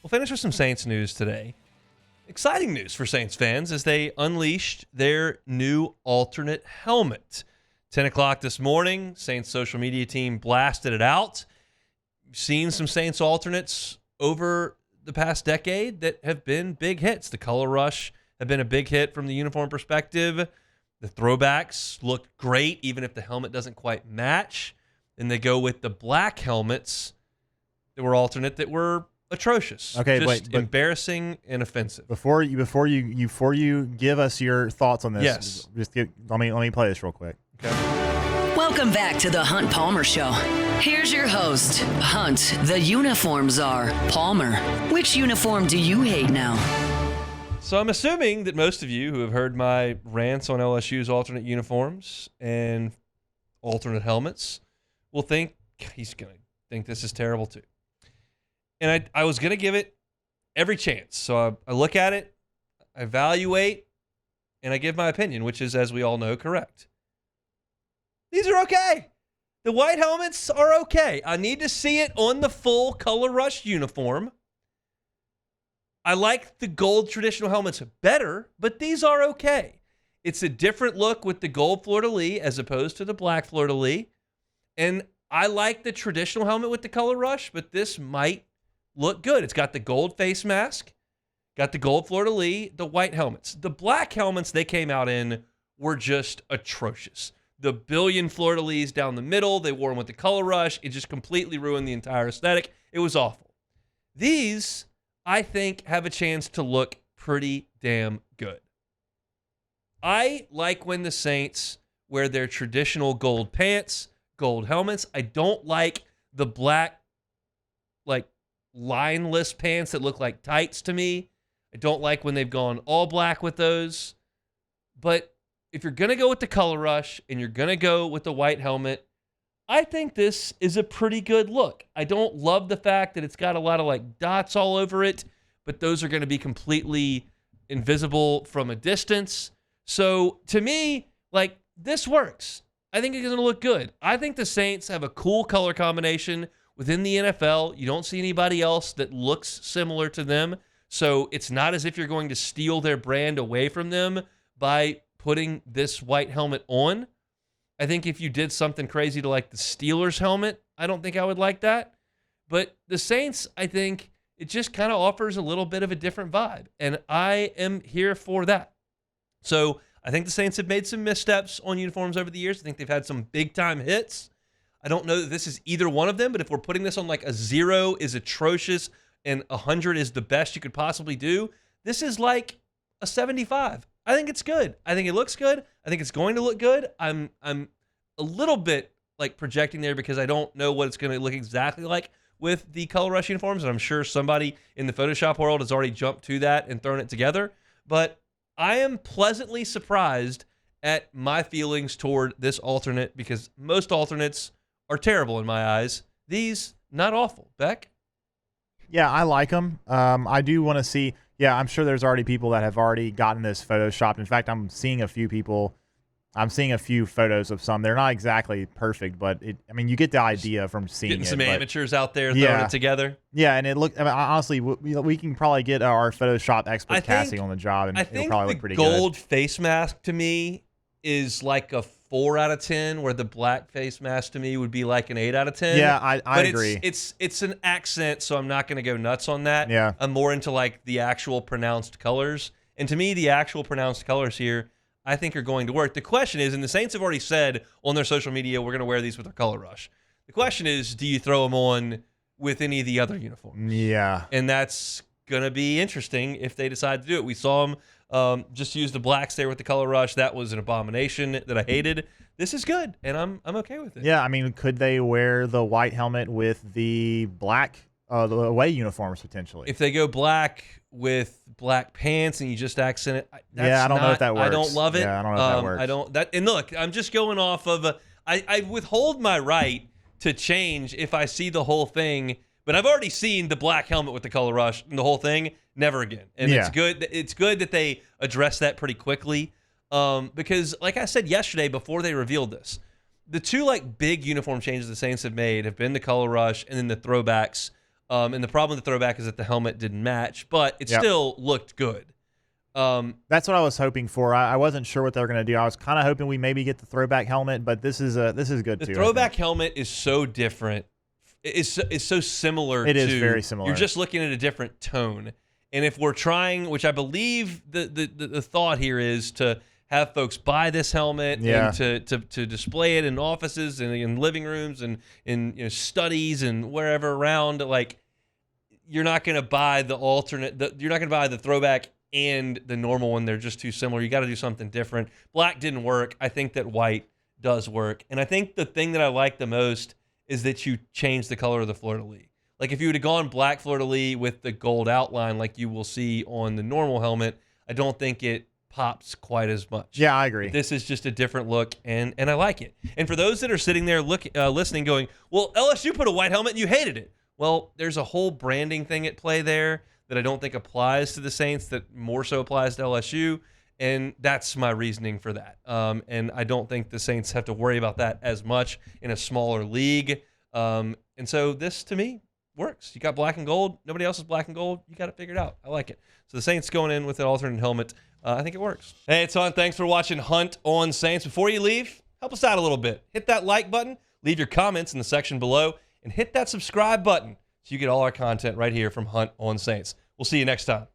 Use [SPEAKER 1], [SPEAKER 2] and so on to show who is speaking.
[SPEAKER 1] We'll finish with some Saints news today. Exciting news for Saints fans as they unleashed their new alternate helmet. 10 o'clock this morning, Saints social media team blasted it out. We've seen some Saints alternates over the past decade that have been big hits. The Color Rush have been a big hit from the uniform perspective. The throwbacks look great, even if the helmet doesn't quite match. And they go with the black helmets that were alternate that were atrocious.
[SPEAKER 2] Okay,
[SPEAKER 1] just embarrassing and offensive.
[SPEAKER 2] Before you give us your thoughts on this,
[SPEAKER 1] yes.
[SPEAKER 2] Let me play this real quick.
[SPEAKER 1] Okay.
[SPEAKER 3] Welcome back to the Hunt Palmer Show. Here's your host, Hunt, the uniform czar, Palmer. Which uniform do you hate now?
[SPEAKER 1] So I'm assuming that most of you who have heard my rants on LSU's alternate uniforms and alternate helmets will think he's going to think this is terrible too. And I was going to give it every chance. So I look at it, I evaluate, and I give my opinion, which is, as we all know, correct. These are okay. The white helmets are okay. I need to see it on the full Color Rush uniform. I like the gold traditional helmets better, but these are okay. It's a different look with the gold Fleur-de-lis as opposed to the black Fleur-de-lis. And I like the traditional helmet with the Color Rush, but this might look good. It's got the gold face mask, got the gold Fleur-de-lis, the white helmets. The black helmets they came out in were just atrocious. The billion Fleur-de-lis down the middle, they wore them with the Color Rush. It just completely ruined the entire aesthetic. It was awful. These, I think, have a chance to look pretty damn good. I like when the Saints wear their traditional gold pants, gold helmets. I don't like the black, lineless pants that look like tights to me. I don't like when they've gone all black with those. But if you're going to go with the Color Rush and you're going to go with the white helmet, I think this is a pretty good look. I don't love the fact that it's got a lot of dots all over it, but those are going to be completely invisible from a distance. So to me, this works. I think it's going to look good. I think the Saints have a cool color combination within the NFL. You don't see anybody else that looks similar to them. So it's not as if you're going to steal their brand away from them by putting this white helmet on. I think if you did something crazy to the Steelers helmet, I don't think I would like that. But the Saints, I think it just kind of offers a little bit of a different vibe. And I am here for that. So I think the Saints have made some missteps on uniforms over the years. I think they've had some big-time hits. I don't know that this is either one of them, but if we're putting this on a 0 is atrocious and 100 is the best you could possibly do, this is a 75. I think it's good. I think it looks good. I think it's going to look good. I'm a little bit projecting there because I don't know what it's going to look exactly like with the Color Rush uniforms, and I'm sure somebody in the Photoshop world has already jumped to that and thrown it together. But I am pleasantly surprised at my feelings toward this alternate because most alternates are terrible in my eyes. These, not awful. Beck?
[SPEAKER 2] Yeah, I like them. I do want to see. Yeah, I'm sure there's already people that have already gotten this photoshopped. In fact, I'm seeing a few photos of some. They're not exactly perfect, but you get the idea from seeing
[SPEAKER 1] Getting
[SPEAKER 2] it.
[SPEAKER 1] some amateurs out there throwing it together.
[SPEAKER 2] Yeah, and it looked. Honestly, we can probably get our Photoshop expert Cassie on the job, and it'll probably look pretty good.
[SPEAKER 1] I think the gold face mask to me is a 4 out of 10, where the black face mask to me would be an 8 out of 10.
[SPEAKER 2] Yeah, I agree.
[SPEAKER 1] It's an accent, so I'm not going to go nuts on that.
[SPEAKER 2] Yeah.
[SPEAKER 1] I'm more into the actual pronounced colors. And to me, the actual pronounced colors here, I think are going to work. The question is, and the Saints have already said on their social media, we're going to wear these with our Color Rush. The question is, do you throw them on with any of the other uniforms?
[SPEAKER 2] Yeah.
[SPEAKER 1] And that's going to be interesting if they decide to do it. We saw them just use the blacks there with the Color Rush. That was an abomination that I hated. This is good, and I'm okay with it.
[SPEAKER 2] Yeah, could they wear the white helmet with the black the away uniforms potentially?
[SPEAKER 1] If they go black with black pants and you just accent it,
[SPEAKER 2] I don't know if that works.
[SPEAKER 1] I don't love it.
[SPEAKER 2] Yeah, I don't know if that works.
[SPEAKER 1] And look, I'm just going off of I withhold my right to change if I see the whole thing. But I've already seen the black helmet with the Color Rush and the whole thing. Never again. And it's good. It's good that they address that pretty quickly. Because, like I said yesterday before they revealed this, the two big uniform changes the Saints have made have been the Color Rush and then the throwbacks. And the problem with the throwback is that the helmet didn't match, but it
[SPEAKER 2] Yep.
[SPEAKER 1] still looked good.
[SPEAKER 2] That's what I was hoping for. I wasn't sure what they were going to do. I was kind of hoping we maybe get the throwback helmet, but this is good
[SPEAKER 1] The
[SPEAKER 2] too.
[SPEAKER 1] throwback helmet is so different. It's so similar.
[SPEAKER 2] It is very similar.
[SPEAKER 1] You're just looking at a different tone. And if we're trying, which I believe the thought here is to have folks buy this helmet
[SPEAKER 2] Yeah.
[SPEAKER 1] and to display it in offices and in living rooms and in studies and wherever around, like you're not going to buy the alternate. You're not going to buy the throwback and the normal one. They're just too similar. You got to do something different. Black didn't work. I think that white does work. And I think the thing that I like the most is that you change the color of the Fleur-de-lis. Like if you would have gone black Fleur-de-lis with the gold outline like you will see on the normal helmet, I don't think it pops quite as much.
[SPEAKER 2] Yeah, I agree.
[SPEAKER 1] This is just a different look, and I like it. And for those that are sitting there listening going, well, LSU put a white helmet and you hated it. Well, there's a whole branding thing at play there that I don't think applies to the Saints, that more so applies to LSU, and that's my reasoning for that. And I don't think the Saints have to worry about that as much in a smaller league. And so this, to me, works. You got black and gold. Nobody else is black and gold. You got it figured out. I like it. So the Saints going in with an alternate helmet. I think it works. Hey, it's Hunt. Thanks for watching Hunt on Saints. Before you leave, help us out a little bit. Hit that like button. Leave your comments in the section below. And hit that subscribe button so you get all our content right here from Hunt on Saints. We'll see you next time.